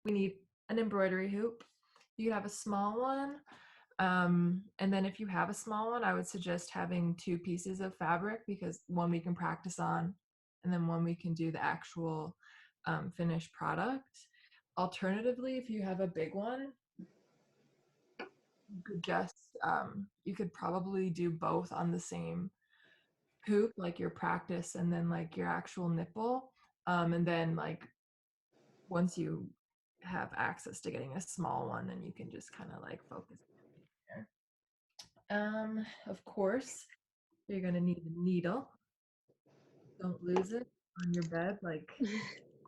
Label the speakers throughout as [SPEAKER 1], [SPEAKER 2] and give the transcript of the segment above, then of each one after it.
[SPEAKER 1] we need an embroidery hoop. You could have a small one. And then if you have a small one, I would suggest having 2 pieces of fabric because one we can practice on and then one we can do the actual finished product. Alternatively, if you have a big one, you could just you could probably do both on the same hoop, like your practice and then like your actual nipple. And then like once you have access to getting a small one, then you can just kind of like focus there. Of course, you're gonna need a needle. Don't lose it on your bed, like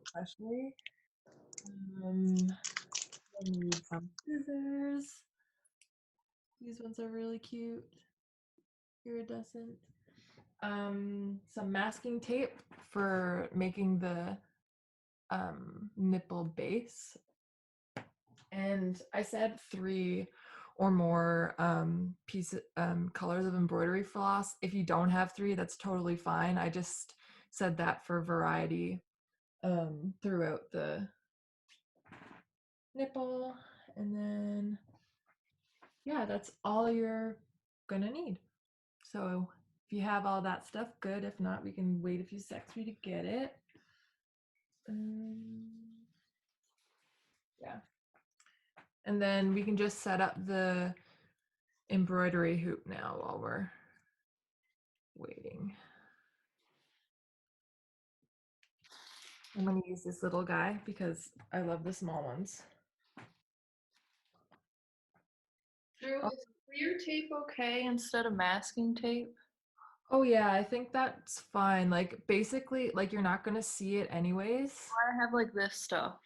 [SPEAKER 1] especially. You'll need some scissors. These ones are really cute, iridescent. Some masking tape for making the nipple base. And I said 3 or more colors of embroidery floss. If you don't have 3, that's totally fine. I just said that for variety throughout the nipple. And then, yeah, that's all you're gonna need. So if you have all that stuff, good. If not, we can wait a few seconds for you to get it. Um, yeah. And then we can just set up the embroidery hoop now while we're waiting. I'm going to use this little guy because I love the small ones.
[SPEAKER 2] Drew, is clear tape okay instead of masking tape?
[SPEAKER 1] Oh yeah, I think that's fine. Like basically, like you're not going to see it anyways.
[SPEAKER 2] I have like this stuff.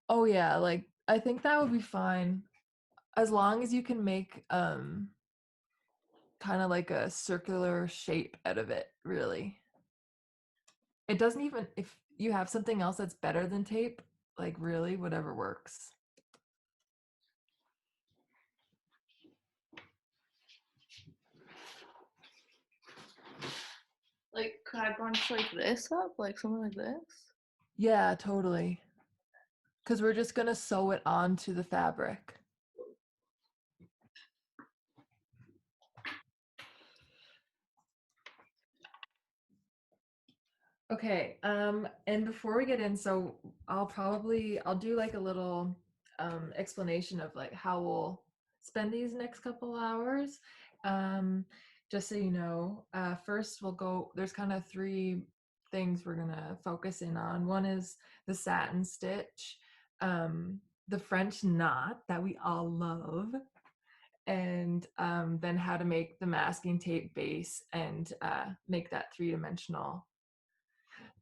[SPEAKER 1] Oh yeah, like I think that would be fine as long as you can make kind of like a circular shape out of it, really. It doesn't even if you have something else that's better than tape, like really whatever works.
[SPEAKER 2] Like, could I bunch like this up? Like something like this?
[SPEAKER 1] Yeah, totally. Cuz we're just going to sew it onto the fabric. Okay, and before we get in, so I'll do like a little explanation of like how we'll spend these next couple hours. Um, just so you know, first there's kind of 3 things we're gonna focus in on. One is the satin stitch, the French knot that we all love, and then how to make the masking tape base and make that 3-dimensional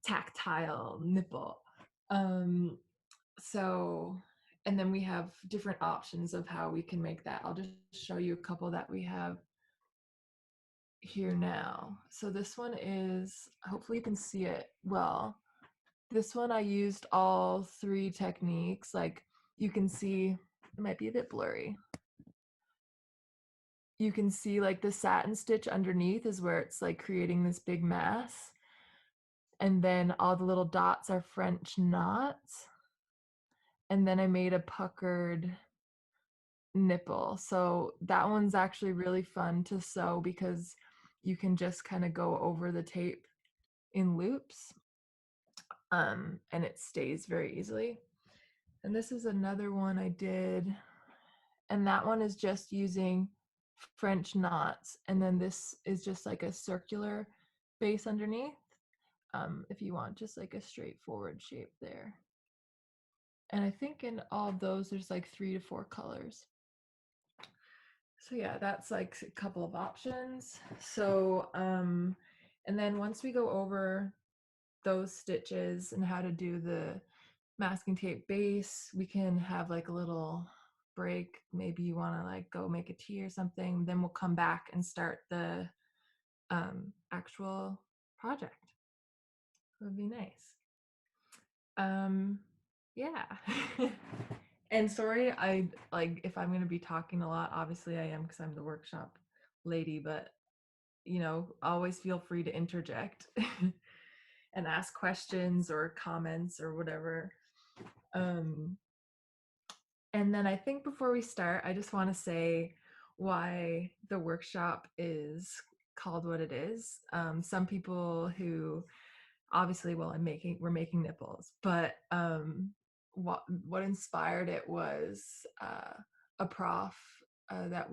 [SPEAKER 1] tactile nipple. Um, so, and then we have different options of how we can make that. I'll just show you a couple that we have here now. So this one is, hopefully you can see it well. This one I used all 3 techniques. Like you can see, it might be a bit blurry. You can see like the satin stitch underneath is where it's like creating this big mass. And then all the little dots are French knots. And then I made a puckered nipple. So that one's actually really fun to sew because you can just kind of go over the tape in loops, and it stays very easily. And this is another one I did, and that one is just using French knots. And then this is just like a circular base underneath, if you want just like a straightforward shape there. And I think in all of those, there's like 3 to 4 colors. So yeah, that's like a couple of options. So, and then once we go over those stitches and how to do the masking tape base, we can have like a little break. Maybe you want to like go make a tea or something. Then we'll come back and start the actual project. It would be nice. Yeah. And sorry, I like if I'm gonna be talking a lot, obviously I am because I'm the workshop lady, but always feel free to interject and ask questions or comments or whatever. Um, and then I think before we start, I just want to say why the workshop is called what it is. Some people who obviously, well, we're making nipples, but what inspired it was a prof that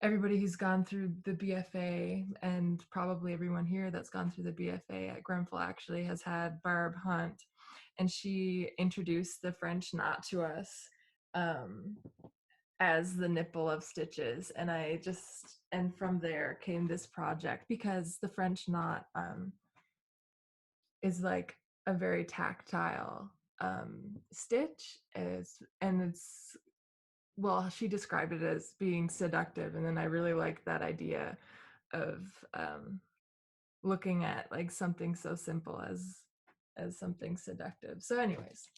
[SPEAKER 1] everybody who's gone through the BFA, and probably everyone here that's gone through the BFA at Grenfell actually has had Barb Hunt, and she introduced the French knot to us um, as the nipple of stitches. And from there came this project, because the French knot is like a very tactile stitch, and it's, well, she described it as being seductive, and then I really liked that idea of looking at like something so simple as something seductive. So anyways,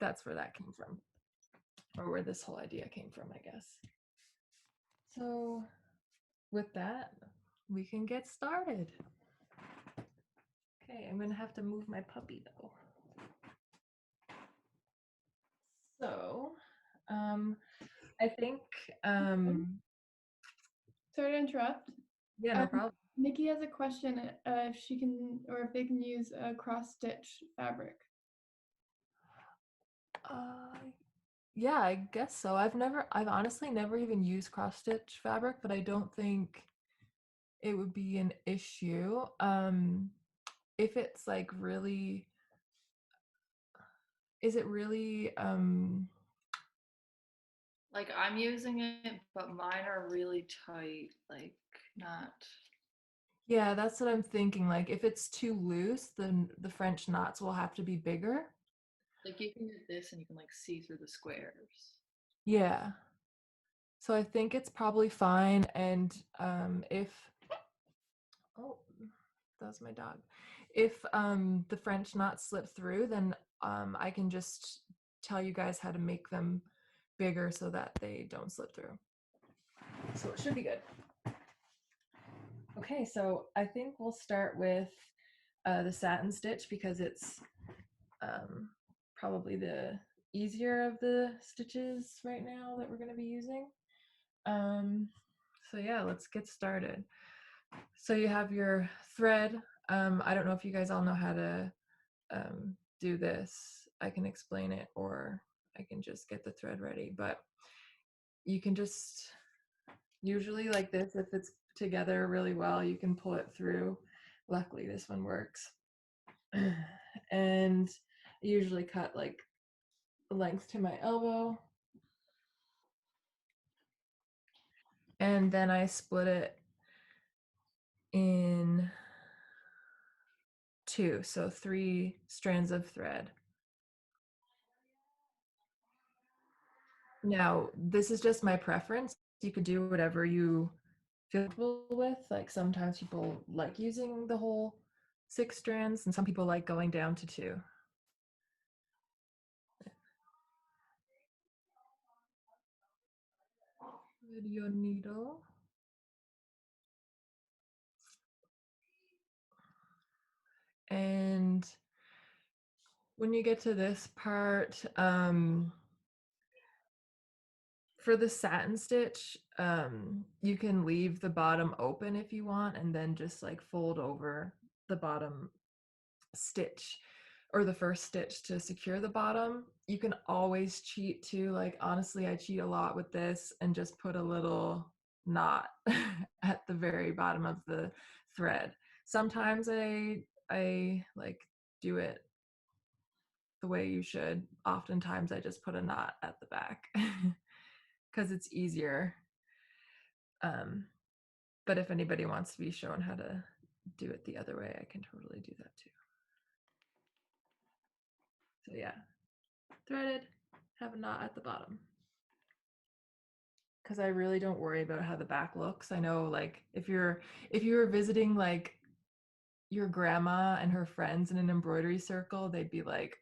[SPEAKER 1] that's where that came from, or where this whole idea came from, I guess. So with that, we can get started. Okay, I'm gonna have to move my puppy though. So I think
[SPEAKER 3] Sorry to interrupt.
[SPEAKER 1] yeah, no problem.
[SPEAKER 3] Nikki has a question if she can, or if they can use a cross stitch fabric.
[SPEAKER 1] Yeah, I guess so. I've honestly never even used cross stitch fabric, but I don't think it would be an issue. If it's like really, is it really,
[SPEAKER 2] Like I'm using it, but mine are really tight, like not.
[SPEAKER 1] yeah, that's what I'm thinking. Like if it's too loose, then the French knots will have to be bigger.
[SPEAKER 2] Like you can get this and you can like see through the squares.
[SPEAKER 1] Yeah. So I think it's probably fine. And if, oh, that's my dog. If the French knots slip through, then I can just tell you guys how to make them bigger so that they don't slip through. So it should be good. Okay, so I think we'll start with the satin stitch, because it's probably the easier of the stitches right now that we're going to be using. So yeah, let's get started. So you have your thread. I don't know if you guys all know how to do this. I can explain it, or I can just get the thread ready, but you can just, usually like this, if it's together really well, you can pull it through. Luckily this one works. And I usually cut like length to my elbow, and then I split it in two, so 3 strands of thread. Now, this is just my preference. You could do whatever you feel comfortable with. Like sometimes people like using the whole 6 strands, and some people like going down to 2. With your needle. And when you get to this part, for the satin stitch, you can leave the bottom open if you want, and then just like fold over the bottom stitch, or the first stitch, to secure the bottom. You can always cheat too. Like honestly, I cheat a lot with this and just put a little knot at the very bottom of the thread. Sometimes I like do it the way you should. Oftentimes I just put a knot at the back because it's easier. But if anybody wants to be shown how to do it the other way, I can totally do that too. So yeah, threaded, have a knot at the bottom. Because I really don't worry about how the back looks. I know, like, if you were visiting like your grandma and her friends in an embroidery circle, they'd be like,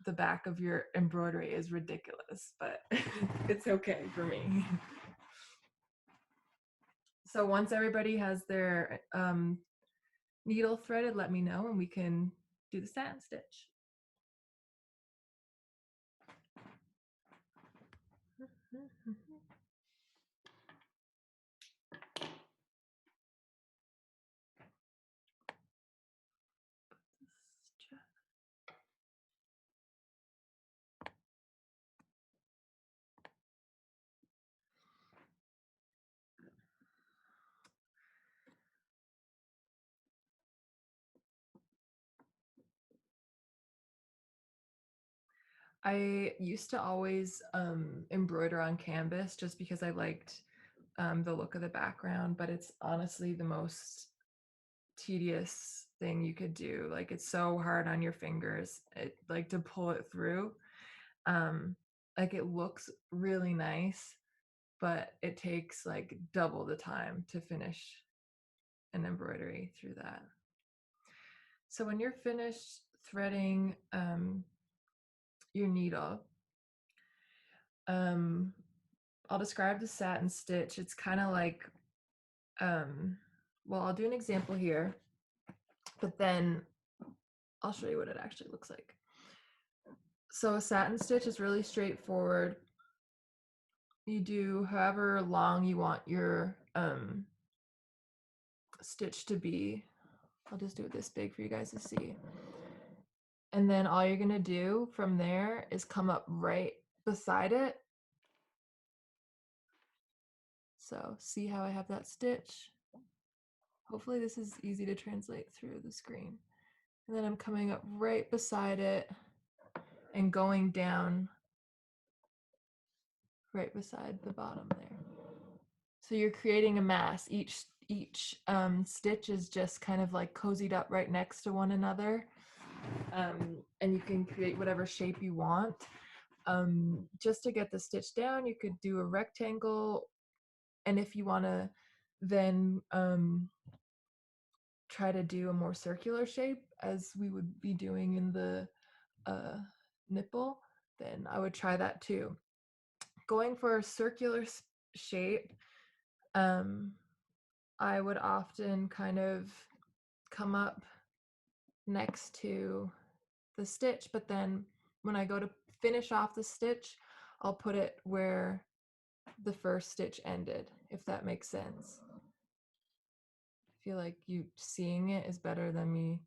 [SPEAKER 1] the back of your embroidery is ridiculous, but it's okay for me. So once everybody has their needle threaded, let me know and we can do the satin stitch. I used to always embroider on canvas just because I liked the look of the background, but it's honestly the most tedious thing you could do. Like it's so hard on your fingers, like to pull it through. Like it looks really nice, but it takes like double the time to finish an embroidery through that. So when you're finished threading your needle, I'll describe the satin stitch. It's kind of like, well, I'll do an example here, but then I'll show you what it actually looks like. So a satin stitch is really straightforward. You do however long you want your stitch to be. I'll just do it this big for you guys to see. And then all you're gonna do from there is come up right beside it. So see how I have that stitch? Hopefully this is easy to translate through the screen. And then I'm coming up right beside it and going down right beside the bottom there. So you're creating a mass. Each stitch is just kind of like cozied up right next to one another. And you can create whatever shape you want. Just to get the stitch down, you could do a rectangle. And if you want to then try to do a more circular shape, as we would be doing in the nipple, then I would try that too. Going for a circular shape, I would often kind of come up next to the stitch, but then when I go to finish off the stitch, I'll put it where the first stitch ended, if that makes sense. I feel like you seeing it is better than me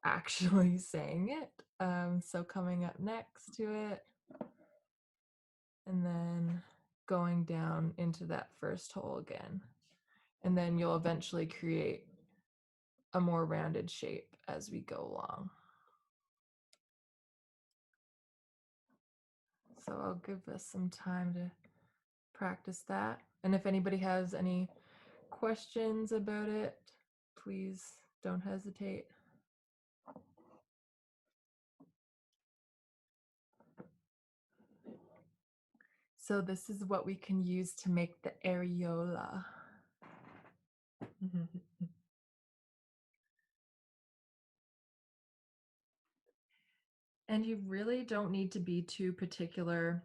[SPEAKER 1] actually saying it. So coming up next to it and then going down into that first hole again. And then you'll eventually create a more rounded shape as we go along. So I'll give us some time to practice that. And if anybody has any questions about it, please don't hesitate. So this is what we can use to make the areola. And you really don't need to be too particular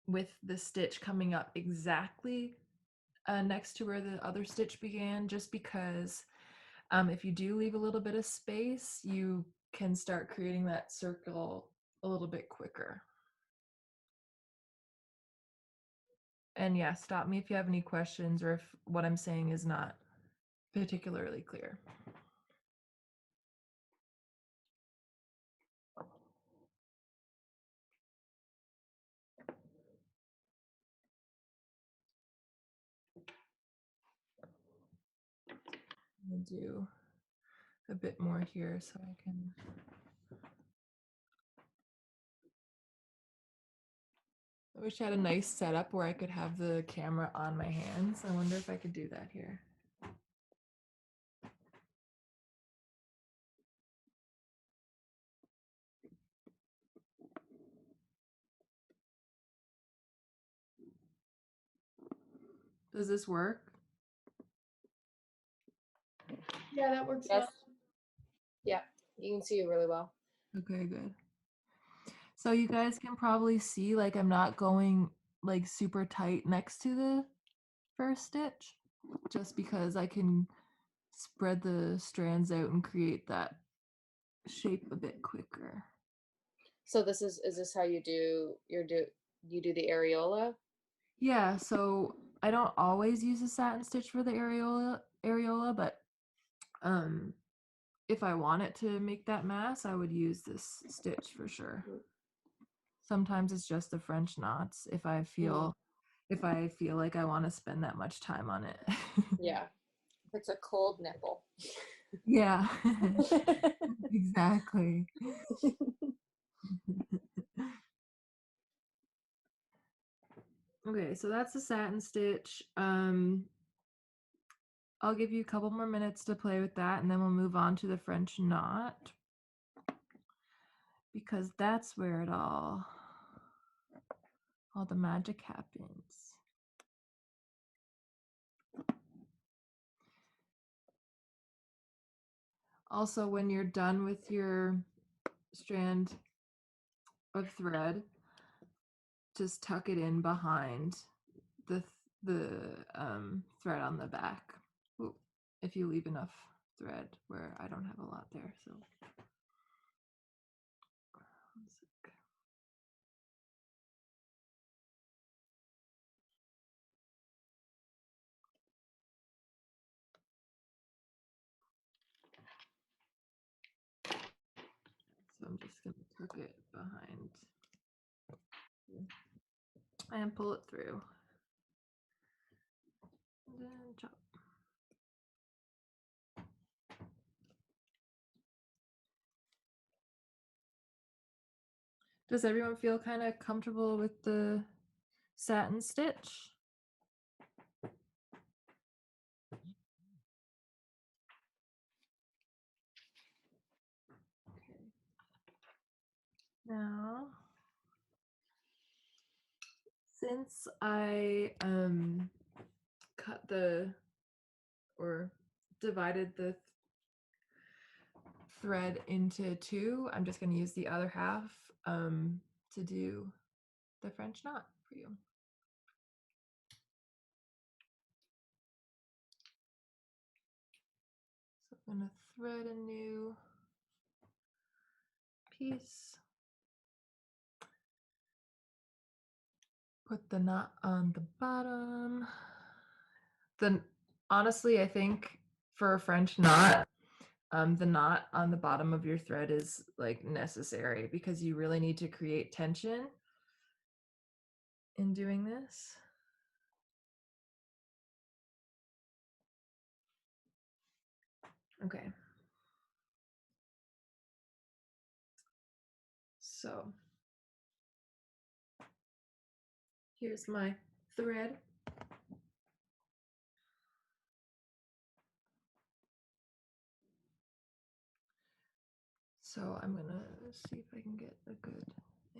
[SPEAKER 1] with the stitch coming up exactly next to where the other stitch began, just because if you do leave a little bit of space, you can start creating that circle a little bit quicker. And yeah, stop me if you have any questions or if what I'm saying is not particularly clear. I'll do a bit more here so I can. I wish I had a nice setup where I could have the camera on my hands. I wonder if I could do that here. Does this work?
[SPEAKER 3] Yeah, that works
[SPEAKER 4] Yes.
[SPEAKER 3] well.
[SPEAKER 4] Yeah, you can see you really well.
[SPEAKER 1] Okay, good. So you guys can probably see like I'm not going like super tight next to the first stitch, just because I can spread the strands out and create that shape a bit quicker.
[SPEAKER 4] So this is this how you do you do the areola?
[SPEAKER 1] Yeah, so I don't always use a satin stitch for the areola, but um if I want it to make that mass, I would use this stitch for sure. Sometimes it's just the French knots if I feel like I want to spend that much time on it.
[SPEAKER 4] Yeah. It's a cold nipple.
[SPEAKER 1] Yeah. Exactly. Okay, so that's the satin stitch. I'll give you a couple more minutes to play with that, and then we'll move on to the French knot, because that's where it all the magic happens. Also, when you're done with your strand of thread, just tuck it in behind the thread on the back. Ooh, if you leave enough thread, where I don't have a lot there, so. One sec. So I'm just going to tuck it behind and pull it through. And then chop. Does everyone feel kind of comfortable with the satin stitch? Okay. Now, since I cut or divided the thread into two, I'm just going to use the other half to do the French knot for you. So I'm going to thread a new piece, put the knot on the bottom. Honestly, I think for a French knot, the knot on the bottom of your thread is like necessary, because you really need to create tension in doing this. Okay. So here's my thread. So I'm gonna see if I can get a good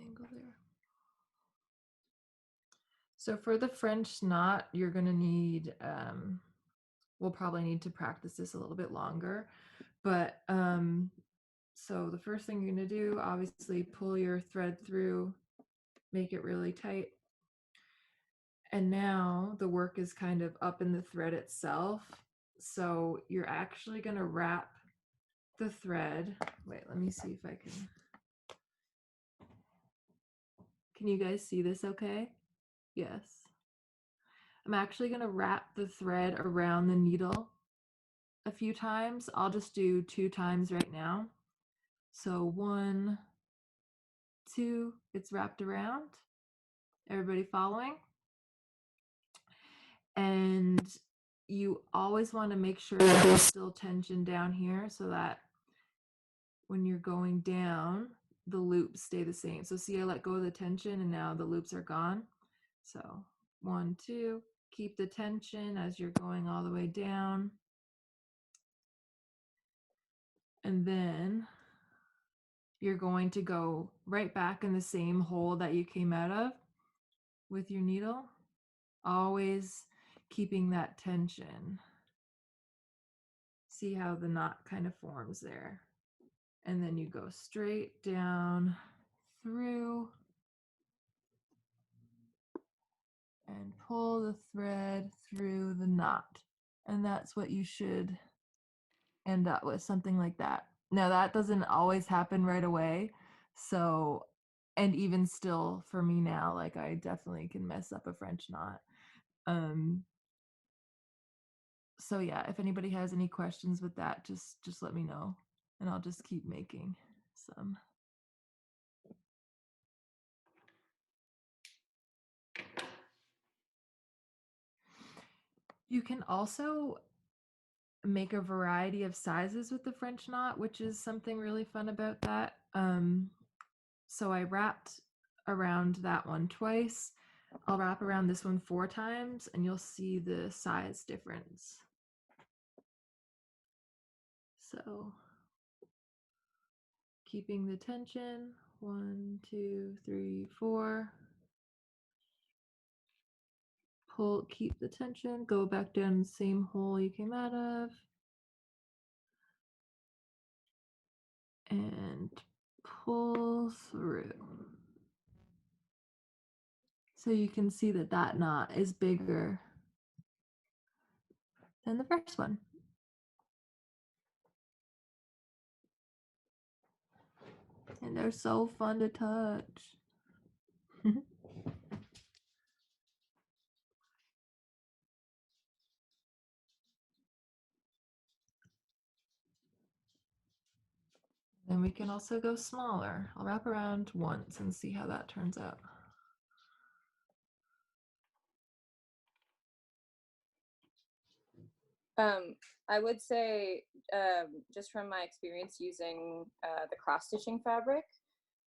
[SPEAKER 1] angle there. So for the French knot, you're gonna need, we'll probably need to practice this a little bit longer, but so the first thing you're gonna do, obviously pull your thread through, make it really tight. And now the work is kind of up in the thread itself. So you're actually gonna wrap the thread. Wait, let me see if I can. Can you guys see this okay? Yes. I'm actually gonna wrap the thread around the needle a few times. I'll just do 2 times right now. So 1, 2, it's wrapped around. Everybody following? And you always want to make sure that there's still tension down here, so that when you're going down, the loops stay the same. So see, I let go of the tension and now the loops are gone. So 1, 2, keep the tension as you're going all the way down. And then you're going to go right back in the same hole that you came out of with your needle, always keeping that tension. See how the knot kind of forms there. And then you go straight down through and pull the thread through the knot. And that's what you should end up with, something like that. Now that doesn't always happen right away. So And even still for me now, like I definitely can mess up a French knot. So yeah, if anybody has any questions with that, just let me know and I'll just keep making some. You can also make a variety of sizes with the French knot, which is something really fun about that. So I wrapped around that one twice. I'll wrap around this one 4 times and you'll see the size difference. So keeping the tension, 1, 2, 3, 4. Pull, keep the tension, go back down the same hole you came out of. And pull through. So you can see that that knot is bigger than the first one. And they're so fun to touch. Then we can also go smaller. I'll wrap around once and see how that turns out.
[SPEAKER 4] I would say, just from my experience using the cross stitching fabric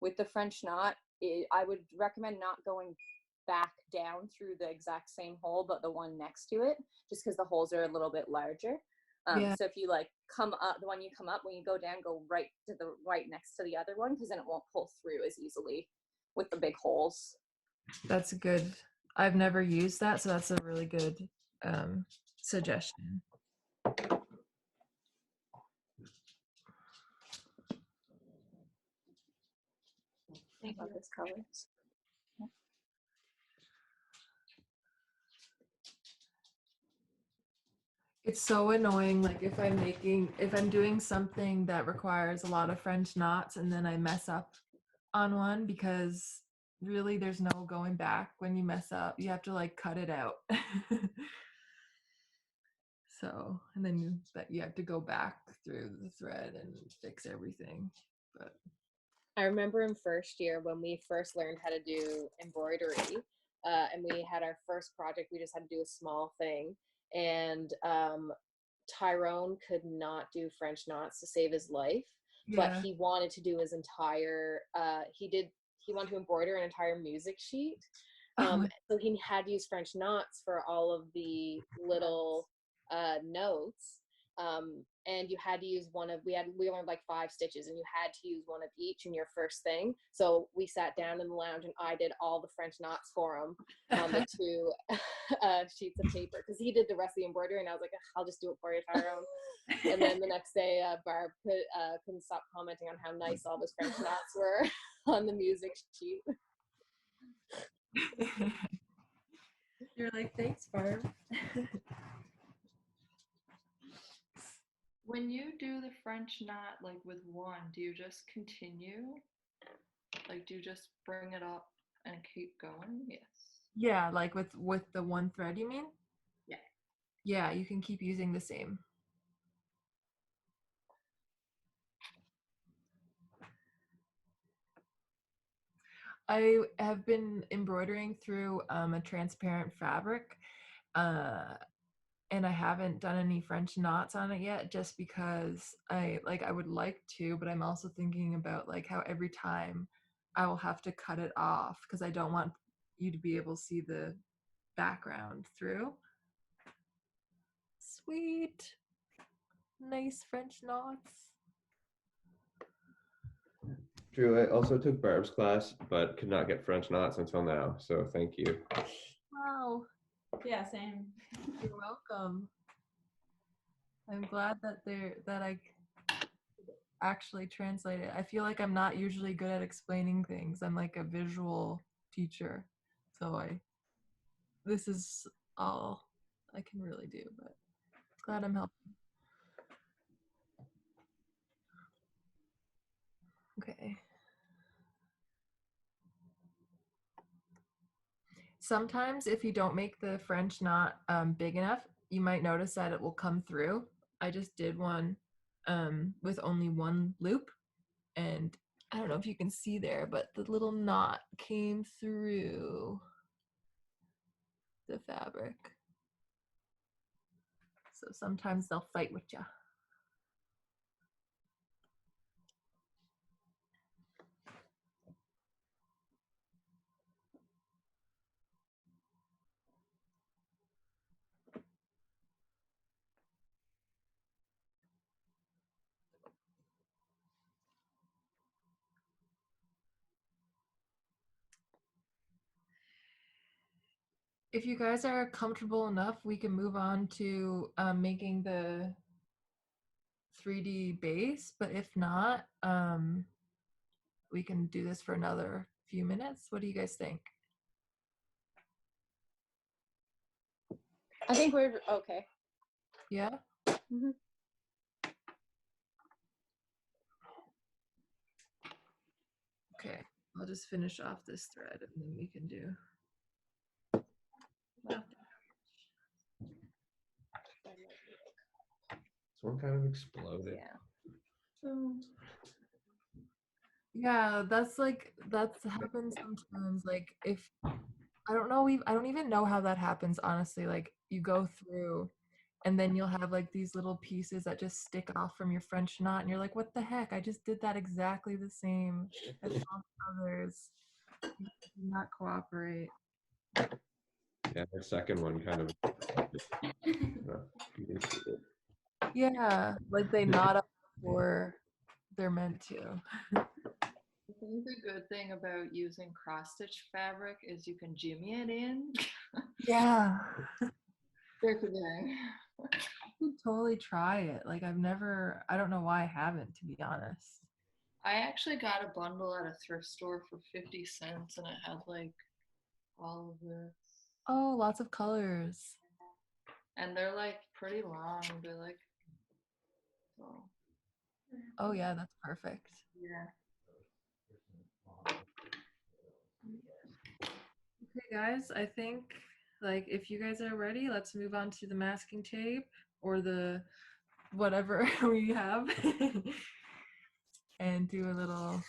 [SPEAKER 4] with the French knot, I would recommend not going back down through the exact same hole, but the one next to it, just because the holes are a little bit larger.
[SPEAKER 1] Yeah.
[SPEAKER 4] So if you like come up, the one you come up, when you go down, go right to the right next to the other one, because then it won't pull through as easily with the big holes.
[SPEAKER 1] That's good. I've never used that, so that's a really good suggestion.
[SPEAKER 4] I love this color.
[SPEAKER 1] It's so annoying, like if I'm doing something that requires a lot of French knots and then I mess up on one, because really there's no going back when you mess up. You have to like cut it out. So, and then you have to go back through the thread and fix everything. But
[SPEAKER 4] I remember in first year when we first learned how to do embroidery, and we had our first project, we just had to do a small thing. And Tyrone could not do French knots to save his life, but
[SPEAKER 1] yeah.
[SPEAKER 4] he wanted to do his entire, he wanted to embroider an entire music sheet. So he had to use French knots for all of the little notes. And you had to use we only had like 5 stitches, and you had to use one of each in your first thing. So we sat down in the lounge and I did all the French knots for him on the 2 sheets of paper, because he did the rest of the embroidery, and I was like, I'll just do it for you, Tyrone. And then the next day, Barb couldn't stop commenting on how nice all those French knots were on the music sheet.
[SPEAKER 1] You're like, thanks, Barb.
[SPEAKER 2] When you do the French knot, like with one, do you just continue? Like, do you just bring it up and keep going? Yes.
[SPEAKER 1] Yeah, like with the one thread, you mean?
[SPEAKER 2] Yeah.
[SPEAKER 1] Yeah, you can keep using the same. I have been embroidering through a transparent fabric, and I haven't done any French knots on it yet, just because I would like to, but I'm also thinking about like how every time I will have to cut it off, because I don't want you to be able to see the background through. Sweet, nice French knots.
[SPEAKER 5] True, I also took Barb's class, but could not get French knots until now, so thank you.
[SPEAKER 1] Wow.
[SPEAKER 3] Yeah, same.
[SPEAKER 1] You're welcome. I'm glad that I actually translate it. I feel like I'm not usually good at explaining things. I'm like a visual teacher. So this is all I can really do, but glad I'm helping. Okay. Sometimes if you don't make the French knot big enough, you might notice that it will come through. I just did one with only one loop, and I don't know if you can see there, but the little knot came through the fabric. So sometimes they'll fight with you. If you guys are comfortable enough, we can move on to making the 3D base, but if not, we can do this for another few minutes. What do you guys think?
[SPEAKER 4] I think we're okay.
[SPEAKER 1] Yeah?
[SPEAKER 4] Mhm.
[SPEAKER 1] Okay, I'll just finish off this thread and then we can do.
[SPEAKER 5] This one kind of exploded.
[SPEAKER 4] Yeah.
[SPEAKER 3] So
[SPEAKER 1] Yeah, that's happens sometimes. Like if I don't even know how that happens, honestly. Like you go through and then you'll have like these little pieces that just stick off from your French knot and you're like, what the heck? I just did that exactly the same as all the others. You do not cooperate.
[SPEAKER 5] Yeah, the second one kind of. You can see it.
[SPEAKER 1] Yeah, like they knot up before they're meant to.
[SPEAKER 2] I think the good thing about using cross stitch fabric is you can jimmy it in.
[SPEAKER 1] Yeah.
[SPEAKER 2] There's a thing.
[SPEAKER 1] Should totally try it. Like I don't know why I haven't, to be honest.
[SPEAKER 2] I actually got a bundle at a thrift store for 50 cents and it had like all of this.
[SPEAKER 1] Oh, lots of colors.
[SPEAKER 2] And they're like pretty long. They're like, so
[SPEAKER 1] Oh yeah, that's perfect.
[SPEAKER 2] yeah.
[SPEAKER 1] Okay, guys, I think like if you guys are ready, let's move on to the masking tape or the whatever we have and do a little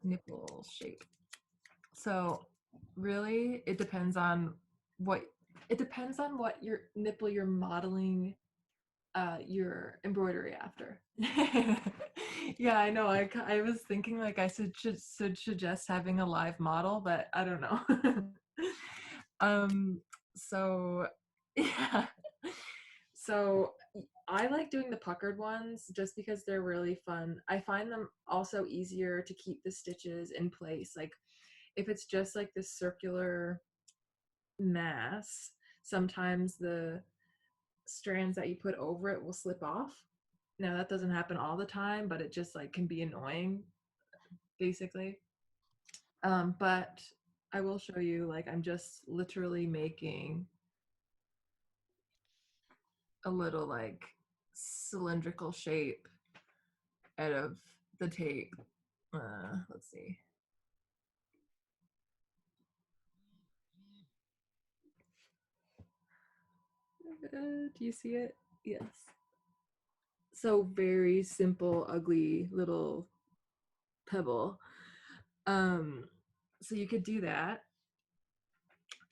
[SPEAKER 1] nipple shape. So really it depends on what your nipple you're modeling your embroidery after. Yeah, I know. I was thinking like I should suggest having a live model, but I don't know. So yeah. So I like doing the puckered ones just because they're really fun. I find them also easier to keep the stitches in place. Like if it's just like this circular mass, sometimes the strands that you put over it will slip off. Now that doesn't happen all the time, but it just like can be annoying basically. But I will show you, like I'm just literally making a little like cylindrical shape out of the tape. Let's see. Do you see it? Yes. So very simple, ugly little pebble. So you could do that.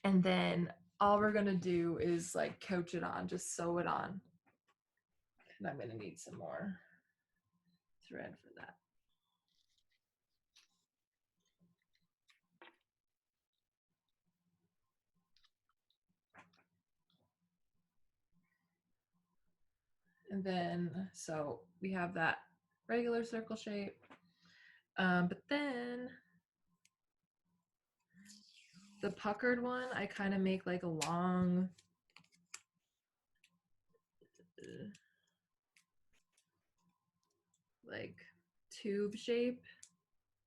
[SPEAKER 1] And then all we're gonna do is like coach it on, just sew it on. And I'm gonna need some more thread for that. And then, so we have that regular circle shape. But then the puckered one, I kind of make like a long, like tube shape,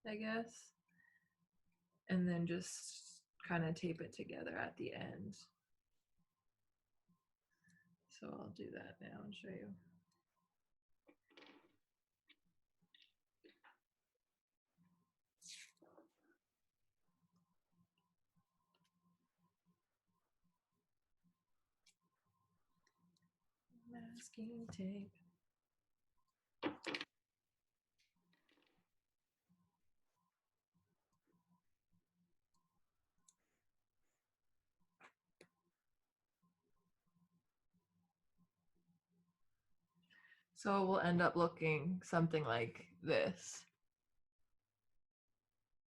[SPEAKER 1] I guess. And then just kind of tape it together at the end. So I'll do that now and show you. Masking tape. So it will end up looking something like this.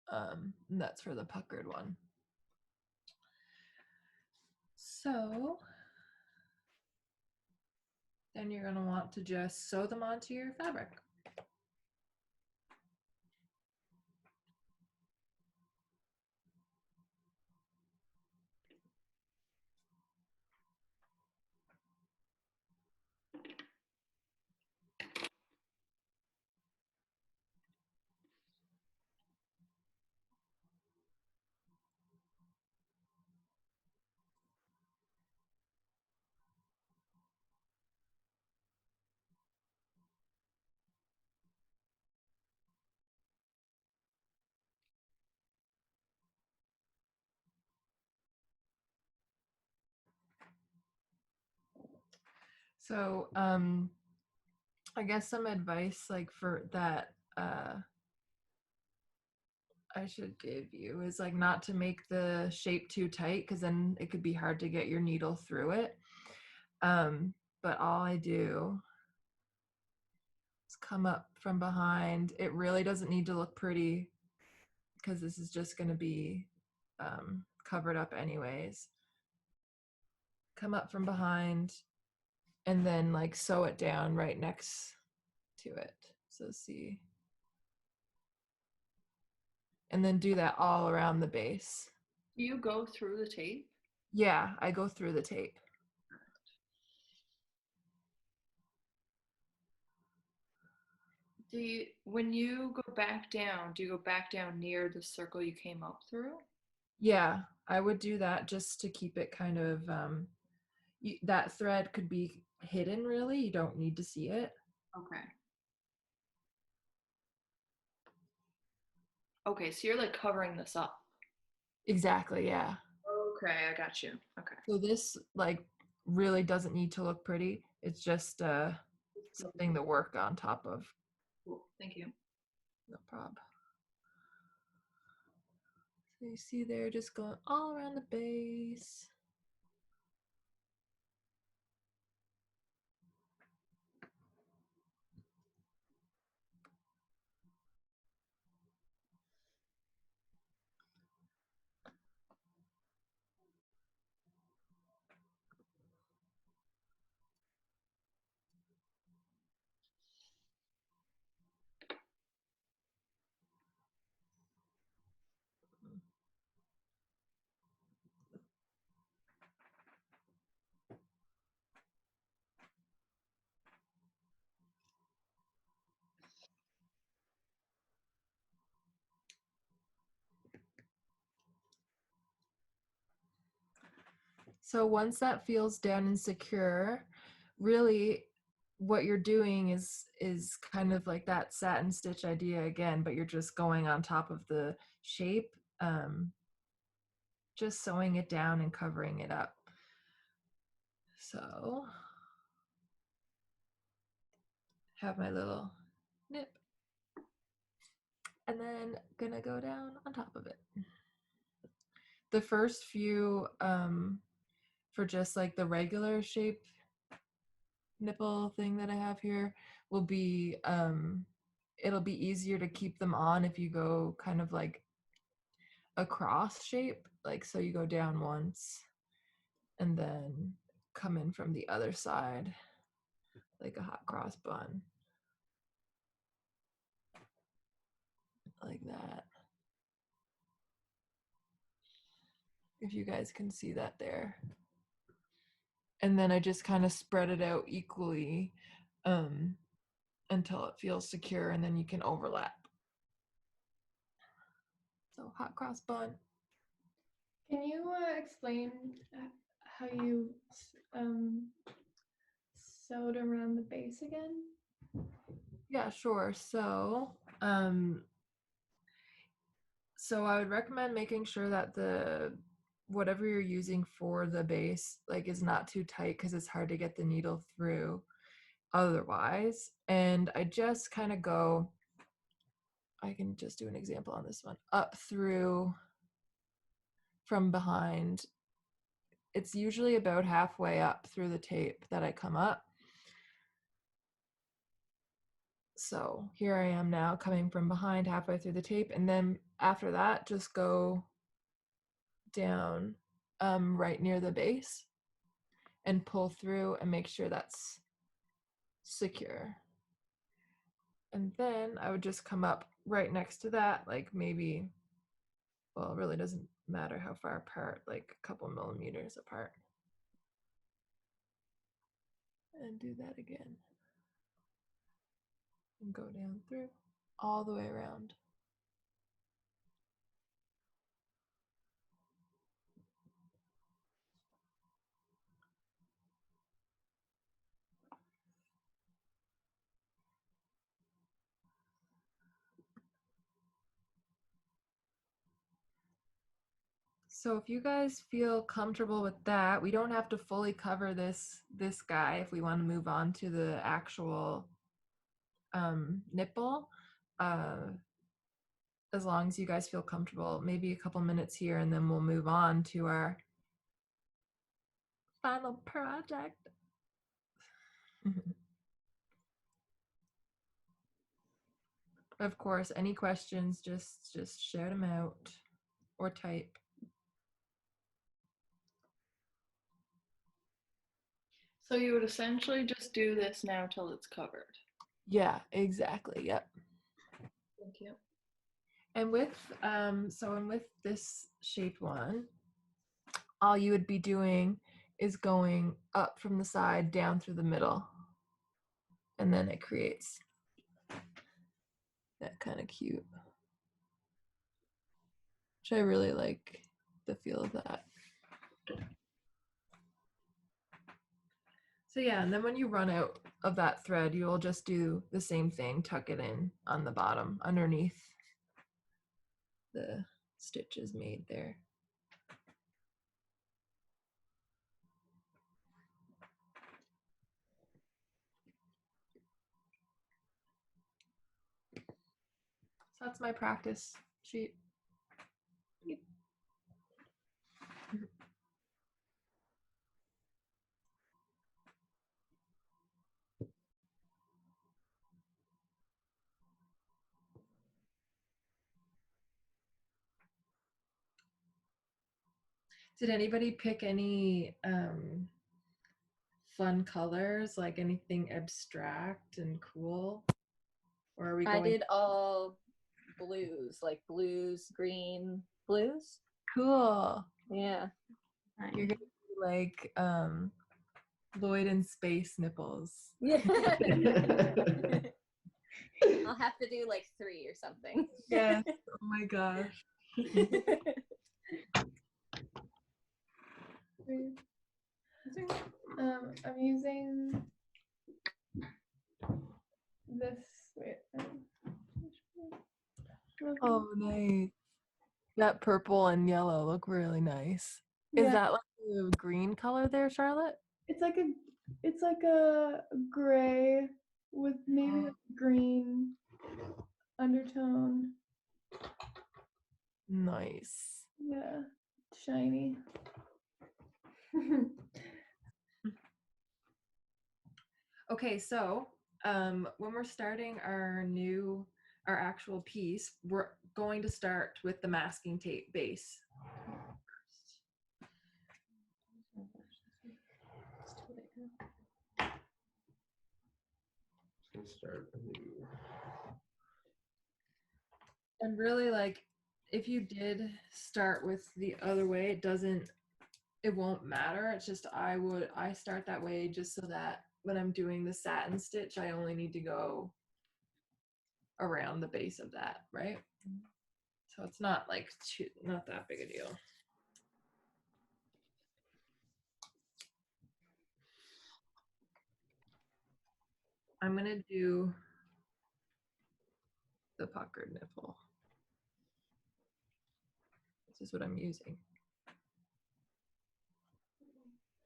[SPEAKER 1] And that's for the puckered one. So then you're going to want to just sew them onto your fabric. So I guess some advice like for that I should give you is like not to make the shape too tight because then it could be hard to get your needle through it. But all I do is come up from behind. It really doesn't need to look pretty because this is just going to be covered up anyways. Come up from behind and then like sew it down right next to it. So see. And then do that all around the base.
[SPEAKER 2] Do you go through the tape?
[SPEAKER 1] Yeah, I go through the tape.
[SPEAKER 2] When you go back down, do you go back down near the circle you came up through?
[SPEAKER 1] Yeah, I would do that just to keep it kind of, that thread could be hidden really. You don't need to see it.
[SPEAKER 2] Okay. Okay, so you're like covering this up.
[SPEAKER 1] Exactly, yeah.
[SPEAKER 2] Okay, I got you. Okay.
[SPEAKER 1] So this like really doesn't need to look pretty. It's just something to work on top of.
[SPEAKER 2] Cool. Thank you.
[SPEAKER 1] No problem. So you see there, just going all around the base. So once that feels down and secure, really what you're doing is kind of like that satin stitch idea again, but you're just going on top of the shape, just sewing it down and covering it up. So have my little nip and then gonna go down on top of it. The first few for just like the regular shape nipple thing that I have here will be it'll be easier to keep them on if you go kind of like a cross shape, like so you go down once and then come in from the other side like a hot cross bun, like that. If you guys can see that there. And then I just kind of spread it out equally until it feels secure, and then you can overlap. So hot cross bun.
[SPEAKER 3] Can you explain how you sewed around the base again?
[SPEAKER 1] Yeah, sure. So I would recommend making sure that the whatever you're using for the base like is not too tight because it's hard to get the needle through. otherwise. And I just kind of go, I can just do an example on this one, up through from behind. It's usually about halfway up through the tape that I come up. So here I am now coming from behind halfway through the tape, and then after that just go down right near the base and pull through and make sure that's secure. And then I would just come up right next to that, like maybe, well, it really doesn't matter how far apart, like a couple millimeters apart. And do that again. And go down through all the way around. So if you guys feel comfortable with that, we don't have to fully cover this guy if we want to move on to the actual nipple. As long as you guys feel comfortable, maybe a couple minutes here, and then we'll move on to our final project. Of course, any questions, just shout them out or type.
[SPEAKER 2] So you would essentially just do this now till it's covered.
[SPEAKER 1] Yeah, exactly. Yep.
[SPEAKER 2] Thank you.
[SPEAKER 1] And with with this shaped one, all you would be doing is going up from the side down through the middle, and then it creates that kind of cute, which I really like the feel of that. So yeah, and then when you run out of that thread, you'll just do the same thing, tuck it in on the bottom underneath the stitches made there. So that's my practice sheet. Did anybody pick any fun colors, like anything abstract and cool? Or are we going?
[SPEAKER 4] I did all blues, like blues, green, blues.
[SPEAKER 1] Cool.
[SPEAKER 4] Yeah.
[SPEAKER 1] You're gonna be like Lloyd in Space Nipples.
[SPEAKER 4] Yeah. I'll have to do like 3 or something.
[SPEAKER 1] Yes. Oh my gosh.
[SPEAKER 3] I'm using this. Wait.
[SPEAKER 1] Oh, nice. That purple and yellow look really nice. Is that like the green color there, Charlotte?
[SPEAKER 3] It's like a gray with maybe a green undertone.
[SPEAKER 1] Nice.
[SPEAKER 3] Yeah, shiny.
[SPEAKER 1] Okay, so when we're starting our actual piece, we're going to start with the masking tape base.
[SPEAKER 5] Start anew.
[SPEAKER 1] And really, like, if you did start with the other way, it won't matter. It's just I start that way just so that when I'm doing the satin stitch, I only need to go around the base of that, right? So it's not like not that big a deal. I'm gonna do the puckered nipple. This is what I'm using.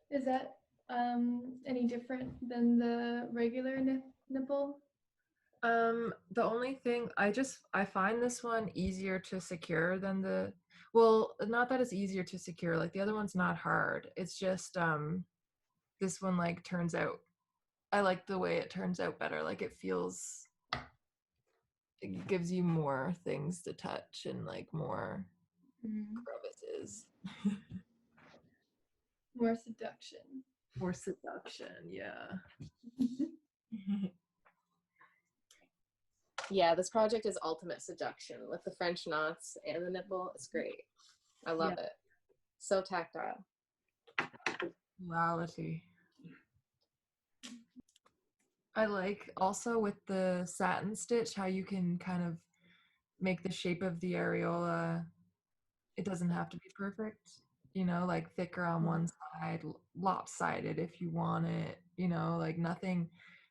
[SPEAKER 3] Is that any different than the regular nipple?
[SPEAKER 1] The only thing I find this one easier to secure than the, well, not that it's easier to secure, like the other one's not hard. It's just this one like turns out, I like the way it turns out better. Like it feels, it gives you more things to touch and like more crevices.
[SPEAKER 3] More seduction.
[SPEAKER 1] More seduction, yeah.
[SPEAKER 4] Yeah, this project is ultimate seduction with the French knots and the nipple. It's great. I love it. So tactile.
[SPEAKER 1] Duality. I like also with the satin stitch how you can kind of make the shape of the areola. It doesn't have to be perfect, you know, like thicker on one side, lopsided if you want it, you know, like nothing,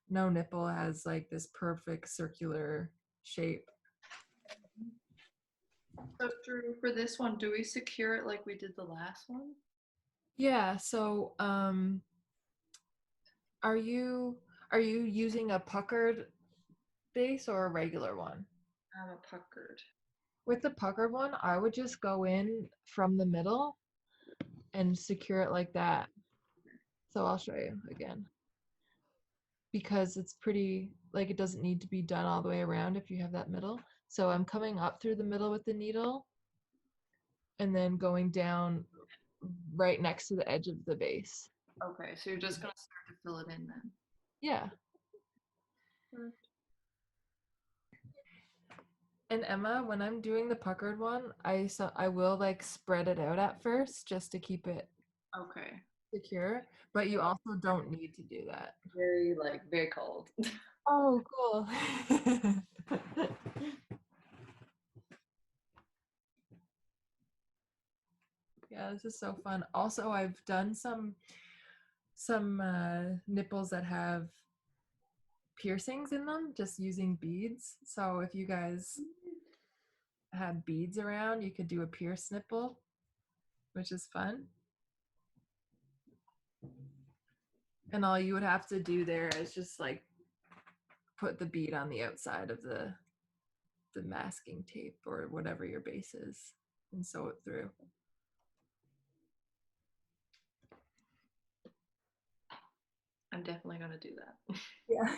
[SPEAKER 1] no nipple has like this perfect circular shape.
[SPEAKER 2] So Drew, for this one, do we secure it like we did the last one?
[SPEAKER 1] Yeah, so are you using a puckered base or a regular one?
[SPEAKER 2] I'm a puckered.
[SPEAKER 1] With the puckered one, I would just go in from the middle and secure it like that. So I'll show you again. Because it's pretty, like it doesn't need to be done all the way around if you have that middle. So I'm coming up through the middle with the needle and then going down right next to the edge of the base.
[SPEAKER 2] Okay, so you're just gonna start to fill it in then.
[SPEAKER 1] Yeah. And Emma, when I'm doing the puckered one, I will like spread it out at first just to keep it
[SPEAKER 2] Okay.
[SPEAKER 1] secure, but you also don't need to do that.
[SPEAKER 2] Very cold.
[SPEAKER 1] Oh, cool. Yeah, this is so fun. Also, I've done some nipples that have piercings in them just using beads. So if you guys had beads around, you could do a pierced nipple, which is fun. And all you would have to do there is just like put the bead on the outside of the masking tape or whatever your base is and sew it through.
[SPEAKER 2] I'm definitely gonna do that.
[SPEAKER 1] Yeah.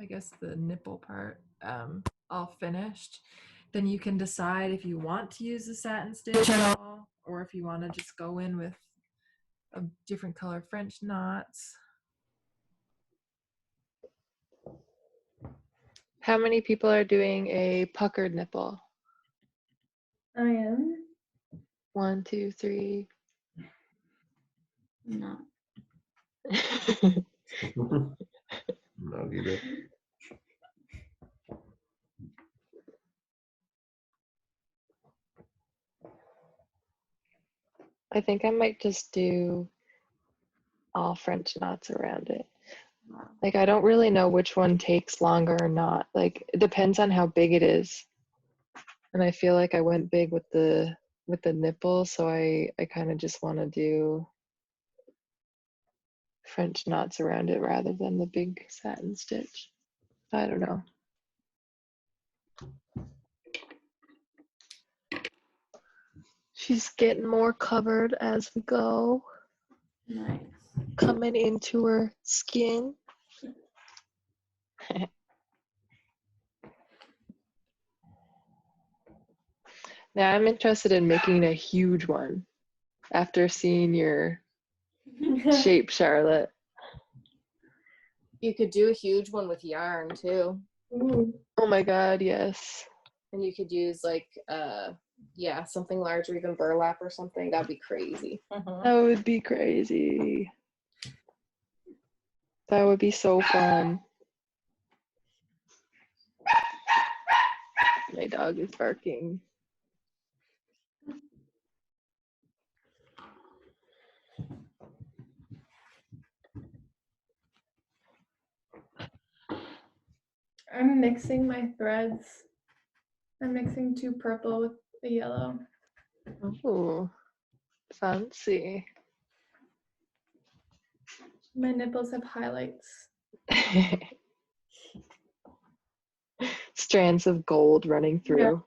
[SPEAKER 1] I guess the nipple part all finished. Then you can decide if you want to use the satin stitch at all or if you want to just go in with a different color French knots. How many people are doing a puckered nipple?
[SPEAKER 3] I am
[SPEAKER 1] 1, 2, 3.
[SPEAKER 3] not.
[SPEAKER 5] Not either.
[SPEAKER 1] I think I might just do all French knots around it. Like I don't really know which one takes longer or not. Like it depends on how big it is. And I feel like I went big with the nipple, so I kind of just want to do French knots around it rather than the big satin stitch. I don't know. She's getting more covered as we go.
[SPEAKER 3] Nice.
[SPEAKER 1] Coming into her skin. Now I'm interested in making a huge one after seeing your shape, Charlotte.
[SPEAKER 4] You could do a huge one with yarn too.
[SPEAKER 3] Ooh.
[SPEAKER 1] Oh my god, yes.
[SPEAKER 4] And you could use like yeah, something larger, even burlap or something. That'd be crazy.
[SPEAKER 1] That would be crazy. That would be so fun. My dog is barking.
[SPEAKER 3] I'm mixing my threads. I'm mixing 2 purple with a yellow.
[SPEAKER 1] Ooh.
[SPEAKER 6] Fancy.
[SPEAKER 3] My nipples have highlights.
[SPEAKER 6] Strands of gold running through.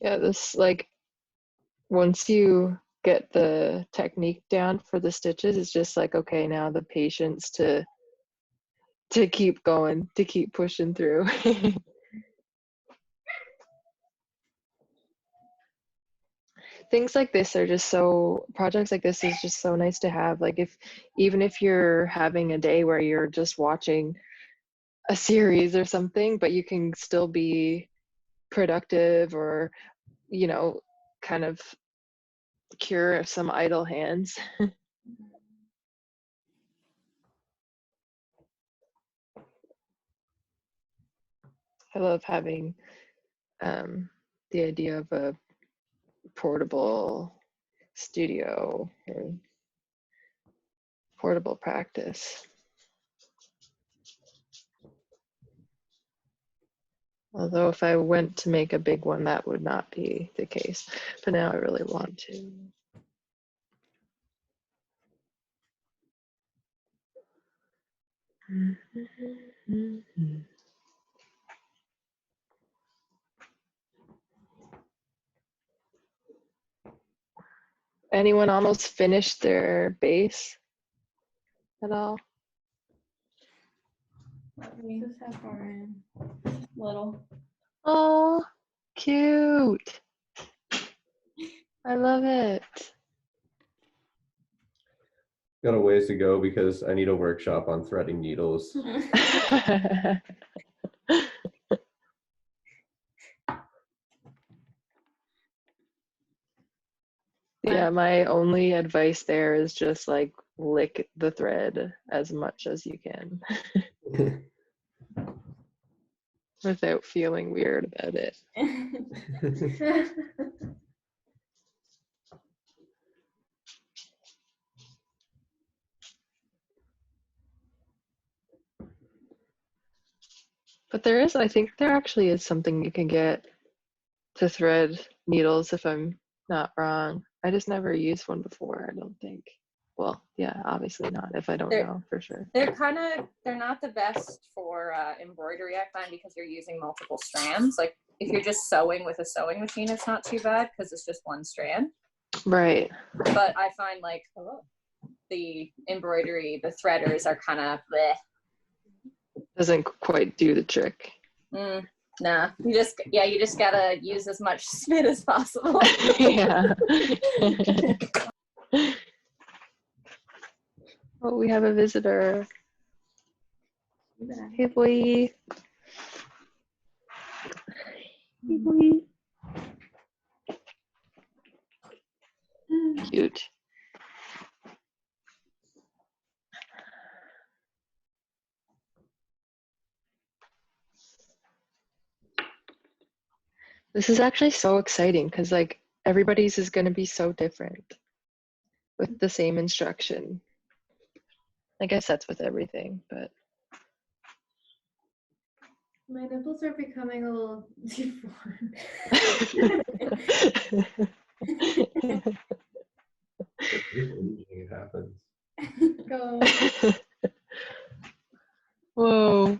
[SPEAKER 6] Yeah, this, like, once you get the technique down for the stitches, it's just like, okay, now the patience to keep going, to keep pushing through. Things like this are just so, projects like this is just so nice to have. Like, even if you're having a day where you're just watching a series or something, but you can still be productive, or, you know, kind of cure some idle hands. I love having the idea of a portable studio or portable practice. Although if I went to make a big one, that would not be the case. But now I really want to. Anyone almost finished their base at all?
[SPEAKER 3] Just how far in? Little.
[SPEAKER 6] Oh, cute. I love it.
[SPEAKER 5] Got a ways to go because I need a workshop on threading needles.
[SPEAKER 6] Yeah, my only advice there is just like lick the thread as much as you can without feeling weird about it. But there is, I think there actually is something you can get to thread needles, if I'm not wrong. I just never used one before, I don't think. Well, yeah, obviously not if I don't know for sure.
[SPEAKER 7] They're not the best for embroidery, I find, because you're using multiple strands. Like if you're just sewing with a sewing machine, it's not too bad because it's just one strand.
[SPEAKER 6] Right.
[SPEAKER 7] But I find like the embroidery, the threaders are kind of bleh.
[SPEAKER 6] Doesn't quite do the trick.
[SPEAKER 7] Nah, you just gotta use as much spit as possible.
[SPEAKER 6] Yeah. Oh, we have a visitor. Hey, boy. Hey, boy. Cute. This is actually so exciting because like everybody's is going to be so different with the same instruction. I guess that's with everything, but
[SPEAKER 3] My nipples are becoming a little deformed.
[SPEAKER 5] It happens.
[SPEAKER 3] Go.
[SPEAKER 6] Whoa.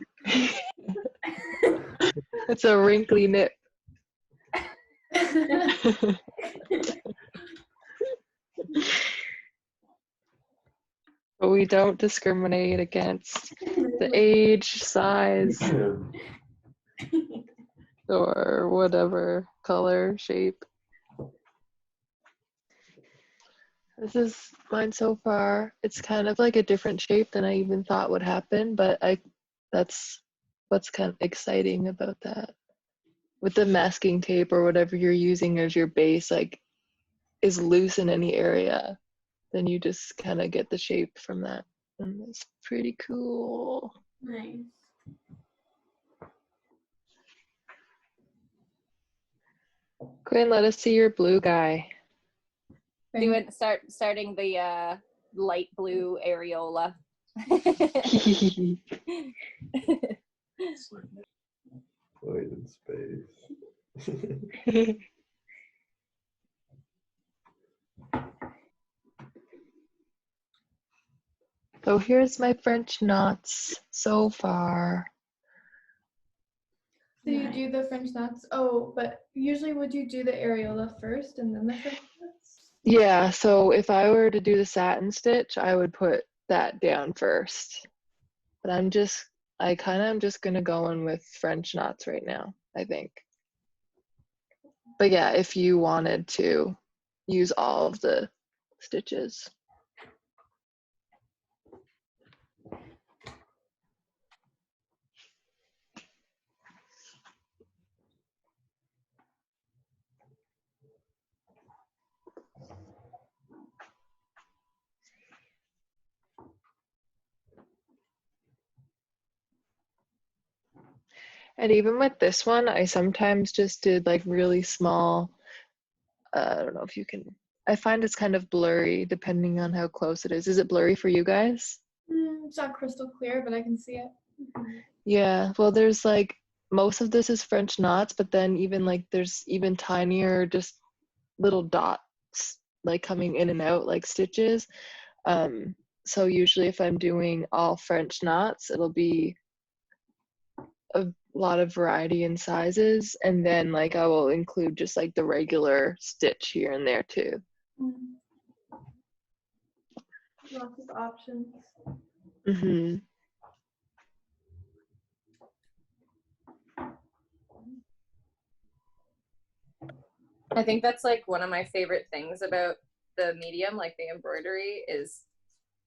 [SPEAKER 6] It's a wrinkly nip. But we don't discriminate against the age, size, or whatever color, shape. This is mine so far. It's kind of like a different shape than I even thought would happen, but that's what's kind of exciting about that. With the masking tape or whatever you're using as your base, like, is loose in any area, then you just kind of get the shape from that. And it's pretty cool.
[SPEAKER 3] Nice.
[SPEAKER 6] Quinn, let us see your blue guy.
[SPEAKER 7] Starting the light blue areola.
[SPEAKER 5] Void in space.
[SPEAKER 6] So here's my French knots so far.
[SPEAKER 3] So you do the French knots. Oh, but usually would you do the areola first and then the French knots?
[SPEAKER 6] Yeah, so if I were to do the satin stitch, I would put that down first. But I'm just gonna go in with French knots right now, I think. But yeah, if you wanted to use all of the stitches. And even with this one, I sometimes just did like really small, I don't know if you can, I find it's kind of blurry depending on how close it is. Is it blurry for you guys?
[SPEAKER 3] It's not crystal clear, but I can see it.
[SPEAKER 6] Yeah, well, there's like, most of this is French knots, but then even like there's even tinier, just little dots like coming in and out like stitches. So usually if I'm doing all French knots, it'll be a lot of variety in sizes, and then like I will include just like the regular stitch here and there too.
[SPEAKER 3] Lots of options.
[SPEAKER 6] Mm-hmm.
[SPEAKER 7] I think that's like one of my favorite things about the medium, like the embroidery, is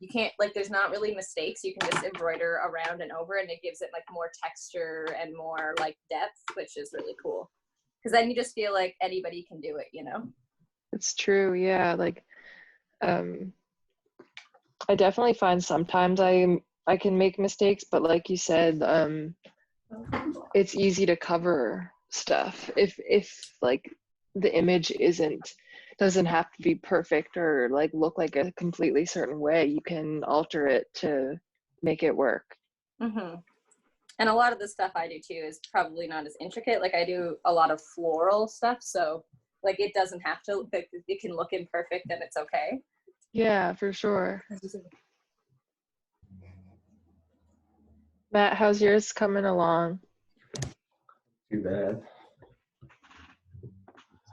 [SPEAKER 7] you can't, like, there's not really mistakes. You can just embroider around and over, and it gives it like more texture and more like depth, which is really cool. Because then you just feel like anybody can do it, you know?
[SPEAKER 6] It's true, yeah. Like, I definitely find sometimes I can make mistakes, but like you said, it's easy to cover stuff if like the image doesn't have to be perfect or like look like a completely certain way. You can alter it to make it work.
[SPEAKER 7] Mm-hmm. And a lot of the stuff I do too is probably not as intricate. Like I do a lot of floral stuff, so like it doesn't have to, like, it can look imperfect and it's okay.
[SPEAKER 6] Yeah, for sure. Matt, how's yours coming along?
[SPEAKER 5] Too bad.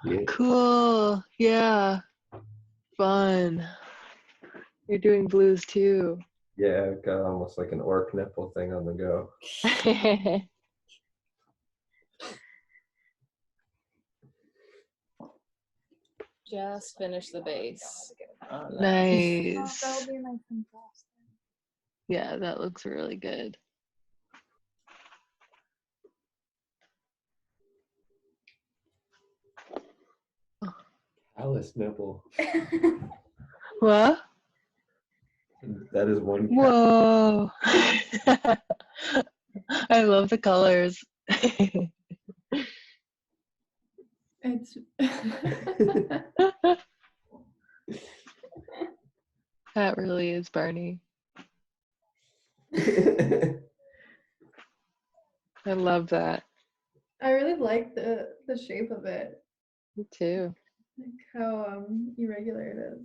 [SPEAKER 5] Yeah.
[SPEAKER 6] Cool. Yeah. Fun. You're doing blues too.
[SPEAKER 5] Yeah, I've got almost like an orc nipple thing on the go.
[SPEAKER 4] Just finish the base.
[SPEAKER 6] Nice.
[SPEAKER 3] That'll be a nice contrast.
[SPEAKER 6] Yeah, that looks really good.
[SPEAKER 5] Alice nipple.
[SPEAKER 6] What?
[SPEAKER 5] That is one.
[SPEAKER 6] Whoa. I love the colors.
[SPEAKER 3] It's
[SPEAKER 6] That really is Barney.
[SPEAKER 5] I
[SPEAKER 6] I love that.
[SPEAKER 3] I really like the shape of it,
[SPEAKER 6] Me too.
[SPEAKER 3] like how irregular it is.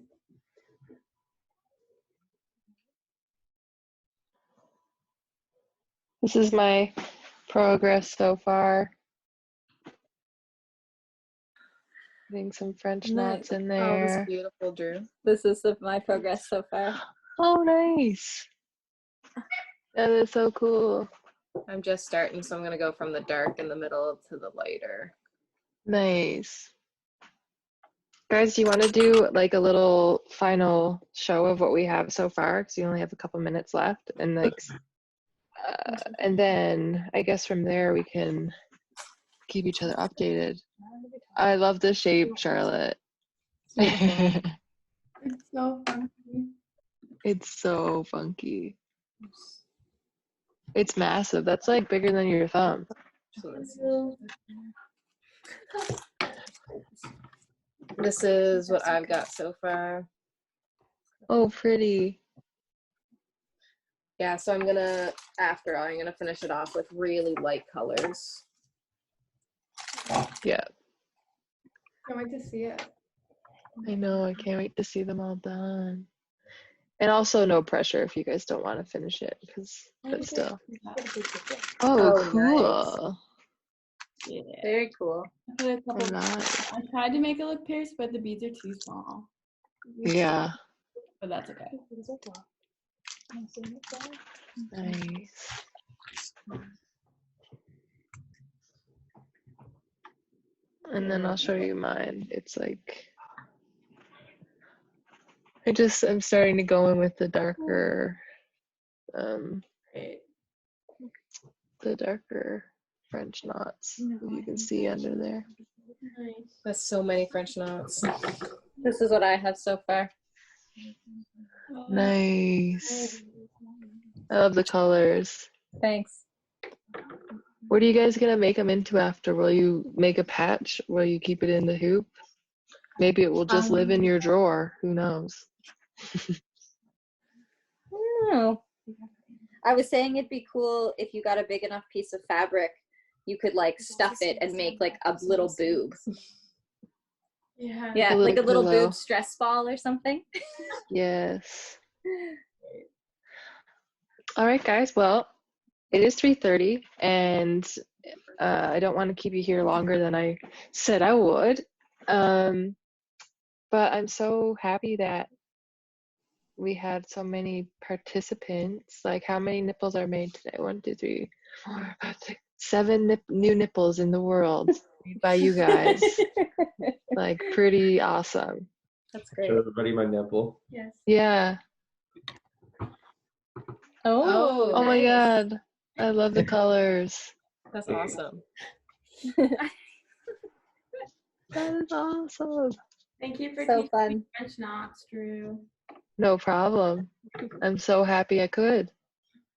[SPEAKER 6] This is my progress so far. Putting some French knots in
[SPEAKER 4] Oh, this
[SPEAKER 6] there.
[SPEAKER 4] beautiful, Drew.
[SPEAKER 7] This is my progress so far.
[SPEAKER 6] Oh, nice. That is so cool.
[SPEAKER 4] I'm just starting, so I'm gonna go from the dark in the middle to the lighter.
[SPEAKER 6] Nice. Guys, do you want to do like a little final show of what we have so far? Because we only have a couple minutes left, and like, and then I guess from there we can keep each other updated. I love the shape, Charlotte.
[SPEAKER 3] It's so funky.
[SPEAKER 6] It's so funky. It's massive. That's like bigger than your thumb.
[SPEAKER 7] This is what I've got so far.
[SPEAKER 6] Oh, pretty.
[SPEAKER 7] Yeah, so I'm gonna finish it off with really light colors.
[SPEAKER 6] Yeah,
[SPEAKER 3] Can't wait to see it.
[SPEAKER 6] I know. I can't wait to see them all done. And also, no pressure if you guys don't want to finish it, but still. Oh,
[SPEAKER 7] Oh,
[SPEAKER 6] cool.
[SPEAKER 3] Yeah.
[SPEAKER 7] Very cool.
[SPEAKER 3] I put a couple.
[SPEAKER 6] Nice.
[SPEAKER 3] I tried to make it look pierced, but the beads are too small.
[SPEAKER 6] Yeah,
[SPEAKER 3] But that's okay.
[SPEAKER 6] nice. And then I'll show you mine. It's like, I'm starting to go in with the darker,
[SPEAKER 3] Great.
[SPEAKER 6] the darker French knots, as you can see under there.
[SPEAKER 3] Nice.
[SPEAKER 7] That's so many French knots. This is what I have so far.
[SPEAKER 6] Nice. I love the colors.
[SPEAKER 7] Thanks.
[SPEAKER 6] What are you guys gonna make them into after? Will you make a patch? Will you keep it in the hoop? Maybe it will just live in your drawer. Who knows?
[SPEAKER 7] No. I was saying it'd be cool if you got a big enough piece of fabric, you could like stuff it and make like a little boob.
[SPEAKER 3] Yeah.
[SPEAKER 7] Yeah,
[SPEAKER 6] A
[SPEAKER 7] like a little
[SPEAKER 6] pillow.
[SPEAKER 7] boob stress ball or something.
[SPEAKER 6] Yes. All right, guys. Well, it is 3:30, and I don't want to keep you here longer than I said I would. But I'm so happy that we had so many participants. Like, how many nipples are made today? 1, 2, 3, 4, 5, 6, 7 new nipples in the world made by you guys. Like, pretty awesome.
[SPEAKER 7] That's great.
[SPEAKER 5] Show everybody my nipple.
[SPEAKER 3] Yes.
[SPEAKER 6] Yeah.
[SPEAKER 7] Oh,
[SPEAKER 6] Oh my
[SPEAKER 7] nice.
[SPEAKER 6] God. I love the colors.
[SPEAKER 7] That's awesome.
[SPEAKER 6] That is awesome.
[SPEAKER 3] Thank you for
[SPEAKER 7] So
[SPEAKER 3] teaching
[SPEAKER 7] fun.
[SPEAKER 3] me French knots, Drew.
[SPEAKER 6] No problem. I'm so happy I could.